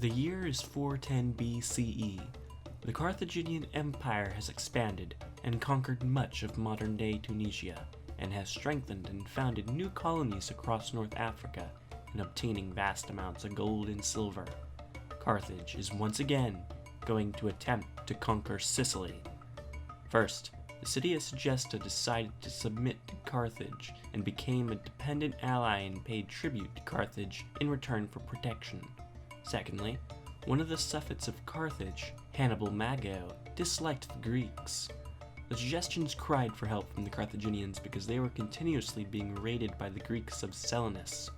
The year is 410 BCE. The Carthaginian Empire has expanded and conquered much of modern-day Tunisia, and has strengthened and founded new colonies across North Africa, and obtaining vast amounts of gold and silver. Carthage is once again going to attempt to conquer Sicily. First, the city of Segesta decided to submit to Carthage and became a dependent ally and paid tribute to Carthage in return for protection. Secondly, one of the suffets of Carthage, Hannibal Mago, disliked the Greeks. The Segestans cried for help from the Carthaginians because they were continuously being raided by the Greeks of Selinus.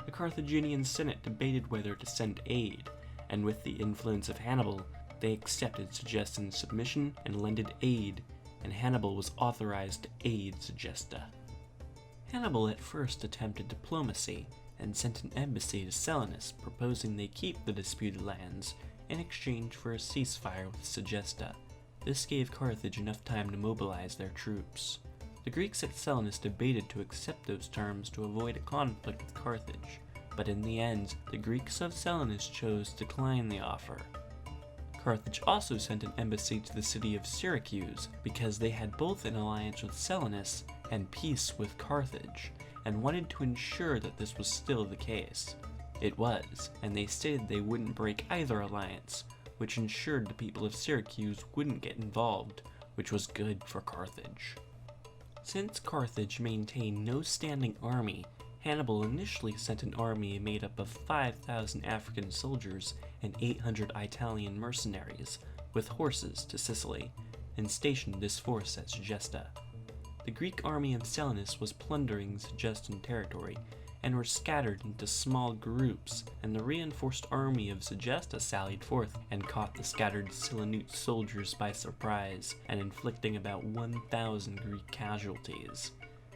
The Carthaginian Senate debated whether to send aid, and with the influence of Hannibal, they accepted Segestan's submission and lended aid, and Hannibal was authorized to aid Segesta. Hannibal at first attempted diplomacy, and sent an embassy to Selinus proposing they keep the disputed lands in exchange for a ceasefire with Segesta. This gave Carthage enough time to mobilize their troops. The Greeks at Selinus debated to accept those terms to avoid a conflict with Carthage, but in the end, the Greeks of Selinus chose to decline the offer. Carthage also sent an embassy to the city of Syracuse because they had both an alliance with Selinus and peace with Carthage, and wanted to ensure that this was still the case. It was, and they stated they wouldn't break either alliance, which ensured the people of Syracuse wouldn't get involved, which was good for Carthage. Since Carthage maintained no standing army, Hannibal initially sent an army made up of 5,000 African soldiers and 800 Italian mercenaries, with horses to Sicily, and stationed this force at Segesta. The Greek army of Selinus was plundering Segestan territory, and were scattered into small groups, and the reinforced army of Segesta sallied forth and caught the scattered Silinute soldiers by surprise, and inflicting about 1,000 Greek casualties.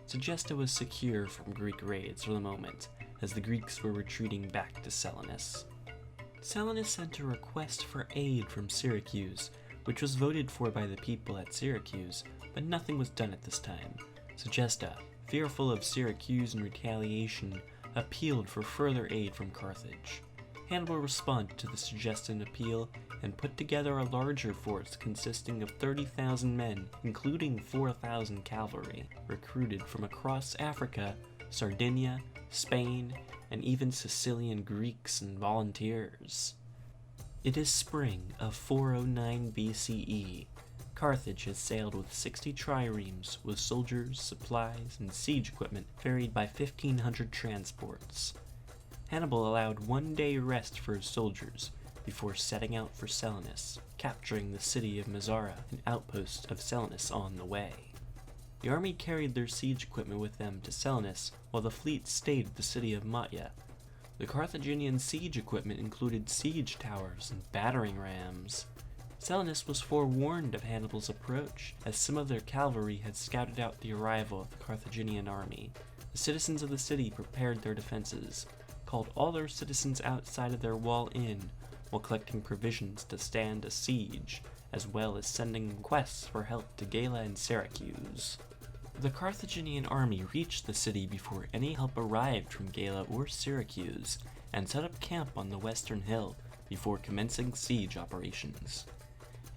Segesta was secure from Greek raids for the moment, as the Greeks were retreating back to Selinus. Selinus sent a request for aid from Syracuse, which was voted for by the people at Syracuse, but nothing was done at this time. Segesta, fearful of Syracuse and retaliation, appealed for further aid from Carthage. Hannibal responded to the Segestan appeal and put together a larger force consisting of 30,000 men, including 4,000 cavalry, recruited from across Africa, Sardinia, Spain, and even Sicilian Greeks and volunteers. It is spring of 409 BCE. Carthage has sailed with 60 triremes, with soldiers, supplies, and siege equipment ferried by 1,500 transports. Hannibal allowed 1 day rest for his soldiers before setting out for Selinus, capturing the city of Mazara, an outpost of Selinus on the way. The army carried their siege equipment with them to Selinus, while the fleet stayed at the city of Matya. The Carthaginian siege equipment included siege towers and battering rams. Selinus was forewarned of Hannibal's approach, as some of their cavalry had scouted out the arrival of the Carthaginian army. The citizens of the city prepared their defenses, called all their citizens outside of their wall in, while collecting provisions to stand a siege, as well as sending requests for help to Gela and Syracuse. The Carthaginian army reached the city before any help arrived from Gela or Syracuse, and set up camp on the western hill before commencing siege operations.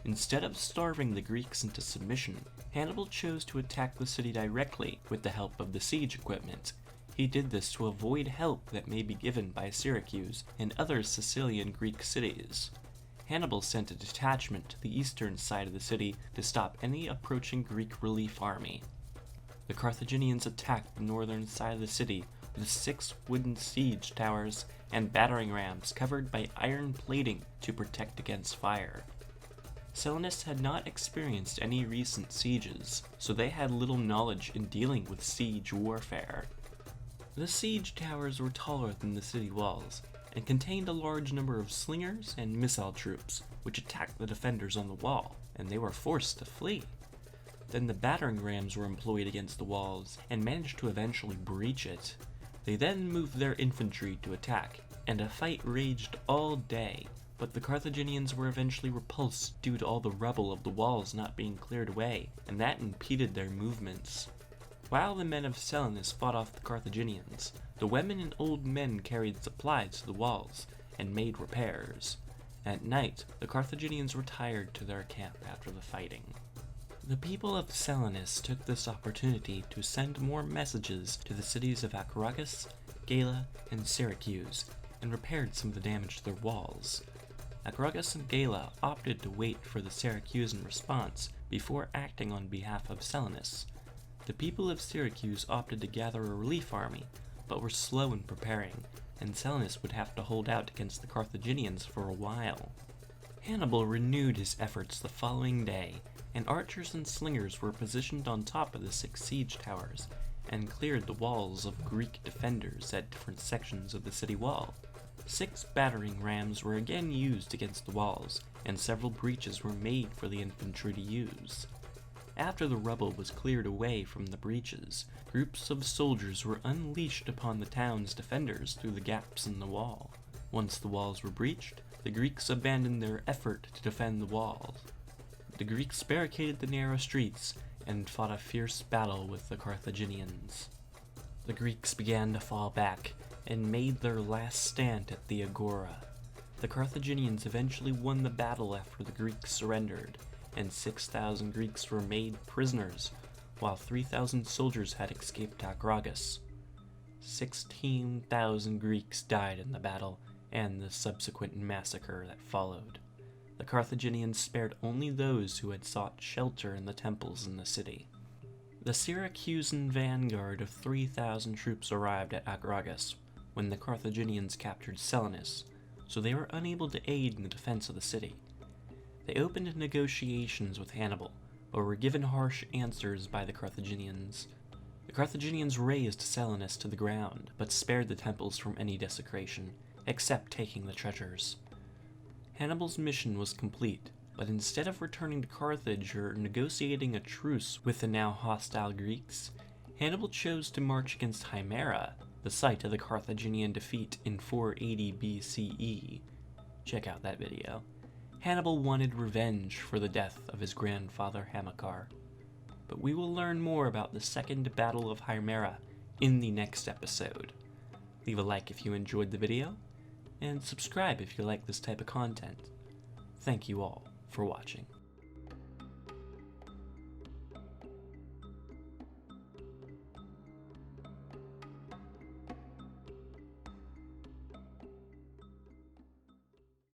Instead of starving the Greeks into submission, Hannibal chose to attack the city directly with the help of the siege equipment. He did this to avoid help that may be given by Syracuse and other Sicilian Greek cities. Hannibal sent a detachment to the eastern side of the city to stop any approaching Greek relief army. The Carthaginians attacked the northern side of the city with 6 wooden siege towers and battering rams covered by iron plating to protect against fire. Selinus had not experienced any recent sieges, so they had little knowledge in dealing with siege warfare. The siege towers were taller than the city walls, and contained a large number of slingers and missile troops, which attacked the defenders on the wall, and they were forced to flee. Then the battering rams were employed against the walls, and managed to eventually breach it. They then moved their infantry to attack, and a fight raged all day, but the Carthaginians were eventually repulsed due to all the rubble of the walls not being cleared away, and that impeded their movements. While the men of Selinus fought off the Carthaginians, the women and old men carried supplies to the walls, and made repairs. At night, the Carthaginians retired to their camp after the fighting. The people of Selinus took this opportunity to send more messages to the cities of Acragas, Gela, and Syracuse, and repaired some of the damage to their walls. Acragas and Gela opted to wait for the Syracusan response before acting on behalf of Selinus. The people of Syracuse opted to gather a relief army, but were slow in preparing, and Selinus would have to hold out against the Carthaginians for a while. Hannibal renewed his efforts the following day, and archers and slingers were positioned on top of the 6 siege towers, and cleared the walls of Greek defenders at different sections of the city wall. 6 battering rams were again used against the walls, and several breaches were made for the infantry to use. After the rubble was cleared away from the breaches, groups of soldiers were unleashed upon the town's defenders through the gaps in the wall. Once the walls were breached, the Greeks abandoned their effort to defend the walls. The Greeks barricaded the narrow streets and fought a fierce battle with the Carthaginians. The Greeks began to fall back and made their last stand at the Agora. The Carthaginians eventually won the battle after the Greeks surrendered, and 6,000 Greeks were made prisoners, while 3,000 soldiers had escaped to Acragas. 16,000 Greeks died in the battle and the subsequent massacre that followed. The Carthaginians spared only those who had sought shelter in the temples in the city. The Syracusan vanguard of 3,000 troops arrived at Acragas when the Carthaginians captured Selinus, so they were unable to aid in the defense of the city. They opened negotiations with Hannibal, but were given harsh answers by the Carthaginians. The Carthaginians razed Selinus to the ground, but spared the temples from any desecration, except taking the treasures. Hannibal's mission was complete, but instead of returning to Carthage or negotiating a truce with the now hostile Greeks, Hannibal chose to march against Himera, the site of the Carthaginian defeat in 480 BCE. Check out that video. Hannibal wanted revenge for the death of his grandfather Hamilcar. But we will learn more about the Second Battle of Himera in the next episode. Leave a like if you enjoyed the video, and subscribe if you like this type of content. Thank you all for watching.